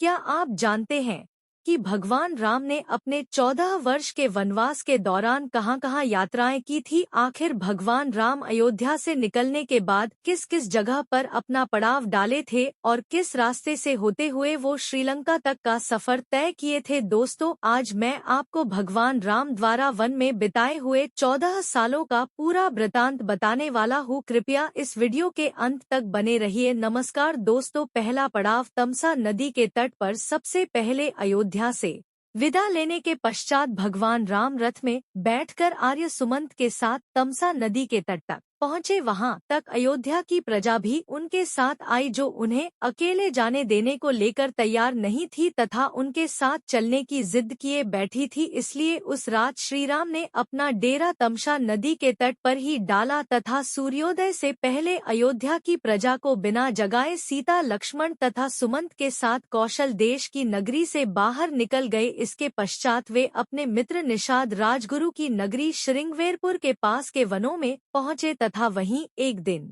क्या आप जानते हैं कि भगवान राम ने अपने 14 वर्ष के वनवास के दौरान कहाँ-कहाँ यात्राएं की थी? आखिर भगवान राम अयोध्या से निकलने के बाद किस किस जगह पर अपना पड़ाव डाले थे और किस रास्ते से होते हुए वो श्रीलंका तक का सफर तय किए थे? दोस्तों, आज मैं आपको भगवान राम द्वारा वन में बिताए हुए 14 सालों का पूरा वृतांत बताने वाला हूँ। कृपया इस वीडियो के अंत तक बने रहिए। नमस्कार दोस्तों, पहला पड़ाव तमसा नदी के तट पर। सबसे पहले अयोध्या से विदा लेने के पश्चात भगवान राम रथ में बैठकर आर्य सुमंत के साथ तमसा नदी के तट तक पहुँचे। वहां तक अयोध्या की प्रजा भी उनके साथ आई, जो उन्हें अकेले जाने देने को लेकर तैयार नहीं थी तथा उनके साथ चलने की जिद किए बैठी थी। इसलिए उस रात श्री राम ने अपना डेरा तमसा नदी के तट पर ही डाला तथा सूर्योदय से पहले अयोध्या की प्रजा को बिना जगाए सीता, लक्ष्मण तथा सुमंत के साथ कौशल देश की नगरी से बाहर निकल गए। इसके पश्चात वे अपने मित्र निषाद राजगुरु की नगरी श्रृंगवेरपुर के पास के वनों में पहुंचे तथा वहीं एक दिन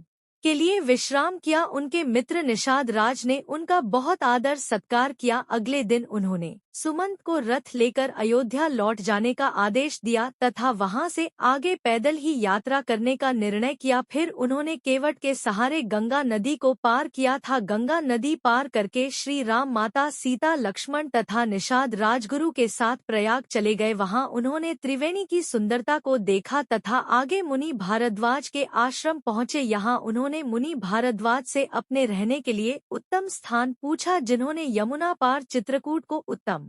के लिए विश्राम किया। उनके मित्र निषाद राज ने उनका बहुत आदर सत्कार किया। अगले दिन उन्होंने सुमंत को रथ लेकर अयोध्या लौट जाने का आदेश दिया तथा वहां से आगे पैदल ही यात्रा करने का निर्णय किया। फिर उन्होंने केवट के सहारे गंगा नदी को पार किया था। गंगा नदी पार करके श्री राम, माता सीता, लक्ष्मण तथा निषाद राजगुरु के साथ प्रयाग चले गए। वहां उन्होंने त्रिवेणी की सुंदरता को देखा तथा आगे मुनि भारद्वाज के आश्रम पहुंचे। यहाँ उन्होंने मुनि भारद्वाज से अपने रहने के लिए उत्तम स्थान पूछा, जिन्होंने यमुना पार चित्रकूट को उत्तम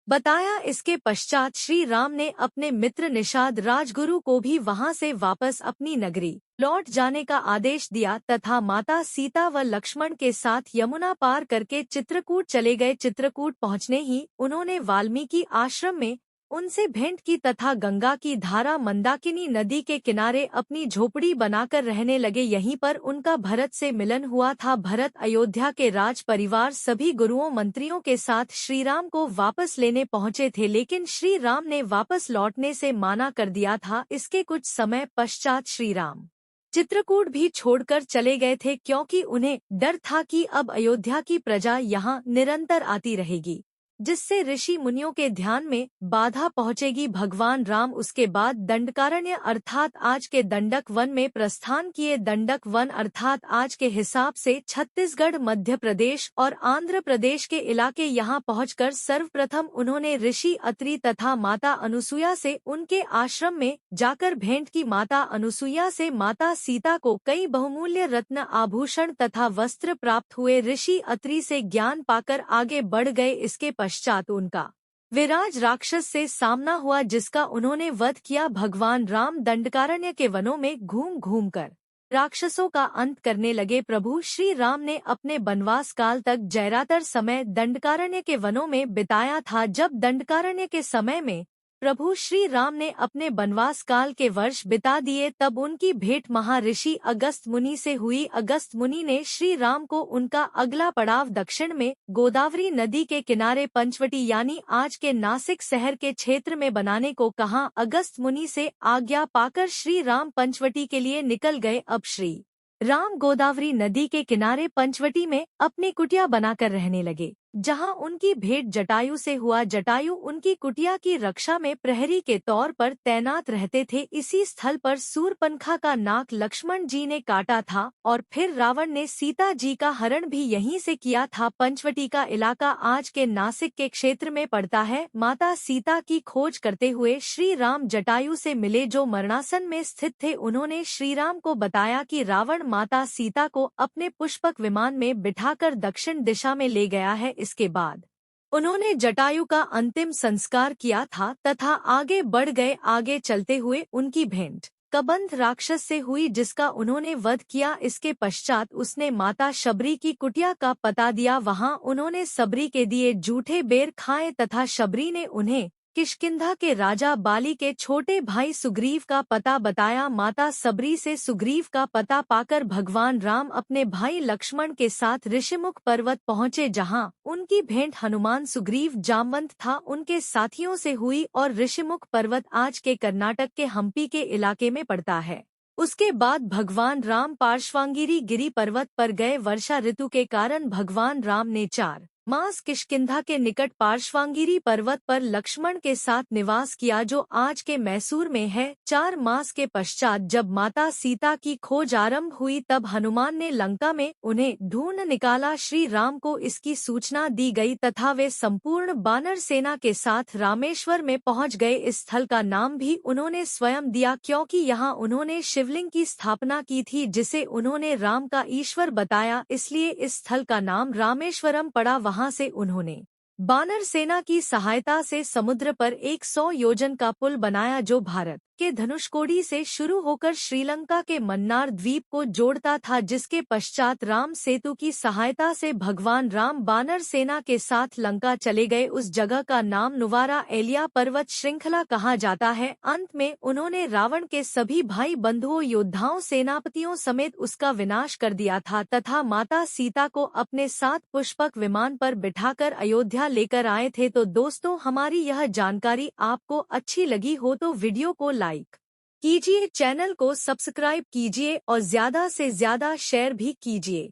बताया। इसके पश्चात श्री राम ने अपने मित्र निषाद राजगुरु को भी वहां से वापस अपनी नगरी लौट जाने का आदेश दिया तथा माता सीता व लक्ष्मण के साथ यमुना पार करके चित्रकूट चले गए। चित्रकूट पहुंचने ही उन्होंने वाल्मीकि आश्रम में उनसे भेंट की तथा गंगा की धारा मंदाकिनी नदी के किनारे अपनी झोपड़ी बनाकर रहने लगे। यहीं पर उनका भरत से मिलन हुआ था। भरत अयोध्या के राज परिवार सभी गुरुओं मंत्रियों के साथ श्रीराम को वापस लेने पहुंचे थे, लेकिन श्री राम ने वापस लौटने से माना कर दिया था। इसके कुछ समय पश्चात श्री राम चित्रकूट भी छोड़कर चले गए थे, क्योंकि उन्हें डर था कि अब अयोध्या की प्रजा यहाँ निरंतर आती रहेगी, जिससे ऋषि मुनियों के ध्यान में बाधा पहुंचेगी। भगवान राम उसके बाद दंडकारण्य अर्थात आज के दंडक वन में प्रस्थान किए। दंडक वन अर्थात आज के हिसाब से छत्तीसगढ़, मध्य प्रदेश और आंध्र प्रदेश के इलाके। यहाँ पहुंचकर सर्वप्रथम उन्होंने ऋषि अत्रि तथा माता अनुसुईया से उनके आश्रम में जाकर भेंट की। माता अनुसुईया से माता सीता को कई बहुमूल्य रत्न, आभूषण तथा वस्त्र प्राप्त हुए। ऋषि अत्रि से ज्ञान पाकर आगे बढ़ गए। इसके पश्चात उनका विराज राक्षस से सामना हुआ, जिसका उन्होंने वध किया। भगवान राम दंडकारण्य के वनों में घूम घूम कर राक्षसों का अंत करने लगे। प्रभु श्री राम ने अपने वनवास काल तक ज्यादातर समय दंडकारण्य के वनों में बिताया था। जब दंडकारण्य के समय में प्रभु श्री राम ने अपने वनवास काल के वर्ष बिता दिए, तब उनकी भेंट महर्षि अगस्त मुनि से हुई। अगस्त मुनि ने श्री राम को उनका अगला पड़ाव दक्षिण में गोदावरी नदी के किनारे पंचवटी यानी आज के नासिक शहर के क्षेत्र में बनाने को कहा। अगस्त मुनि से आज्ञा पाकर श्री राम पंचवटी के लिए निकल गए। अब श्री राम गोदावरी नदी के किनारे पंचवटी में अपनी कुटिया बनाकर रहने लगे, जहां उनकी भेंट जटायु से हुआ। जटायु उनकी कुटिया की रक्षा में प्रहरी के तौर पर तैनात रहते थे। इसी स्थल पर सूर्पनखा का नाक लक्ष्मण जी ने काटा था और फिर रावण ने सीता जी का हरण भी यहीं से किया था। पंचवटी का इलाका आज के नासिक के क्षेत्र में पड़ता है। माता सीता की खोज करते हुए श्री राम जटायु से मिले, जो मरणासन में स्थित थे। उन्होंने श्री राम को बताया कि रावण माता सीता को अपने पुष्पक विमान में बिठाकर दक्षिण दिशा में ले गया है। इसके बाद उन्होंने जटायु का अंतिम संस्कार किया था तथा आगे बढ़ गए। आगे चलते हुए उनकी भेंट कबंध राक्षस से हुई, जिसका उन्होंने वध किया। इसके पश्चात उसने माता शबरी की कुटिया का पता दिया। वहां उन्होंने शबरी के दिए जूठे बेर खाए तथा शबरी ने उन्हें किष्किंधा के राजा बाली के छोटे भाई सुग्रीव का पता बताया। माता शबरी से सुग्रीव का पता पाकर भगवान राम अपने भाई लक्ष्मण के साथ ऋषिमुख पर्वत पहुँचे, जहां उनकी भेंट हनुमान सुग्रीव जामवंत था उनके साथियों से हुई। और ऋषिमुख पर्वत आज के कर्नाटक के हम्पी के इलाके में पड़ता है। उसके बाद भगवान राम पार्श्वांगिरी गिरी पर्वत पर गए। वर्षा ऋतु के कारण भगवान राम ने 4 मास किष्किंधा के निकट पार्श्वांगिरी पर्वत पर लक्ष्मण के साथ निवास किया जो आज के मैसूर में है। 4 मास के पश्चात जब माता सीता की खोज आरंभ हुई तब हनुमान ने लंका में उन्हें ढूंढ निकाला। श्री राम को इसकी सूचना दी गई तथा वे संपूर्ण बानर सेना के साथ रामेश्वर में पहुंच गए। इस स्थल का नाम भी उन्होंने स्वयं दिया क्योंकि यहाँ उन्होंने शिवलिंग की स्थापना की थी जिसे उन्होंने राम का ईश्वर बताया, इसलिए इस स्थल का नाम रामेश्वरम पड़ा। वहां से उन्होंने बानर सेना की सहायता से समुद्र पर 100 योजन का पुल बनाया जो भारत के धनुषकोडी से शुरू होकर श्रीलंका के मन्नार द्वीप को जोड़ता था, जिसके पश्चात राम सेतु की सहायता से भगवान राम बानर सेना के साथ लंका चले गए। उस जगह का नाम नुवारा एलिया पर्वत श्रृंखला कहा जाता है। अंत में उन्होंने रावण के सभी भाई बंधुओं, योद्धाओं, सेनापतियों समेत उसका विनाश कर दिया था तथा माता सीता को अपने साथ पुष्पक विमान पर बिठाकर अयोध्या लेकर आए थे। तो दोस्तों, हमारी यह जानकारी आपको अच्छी लगी हो तो वीडियो को लाइक कीजिए, चैनल को सब्सक्राइब कीजिए और ज्यादा से ज्यादा शेयर भी कीजिए।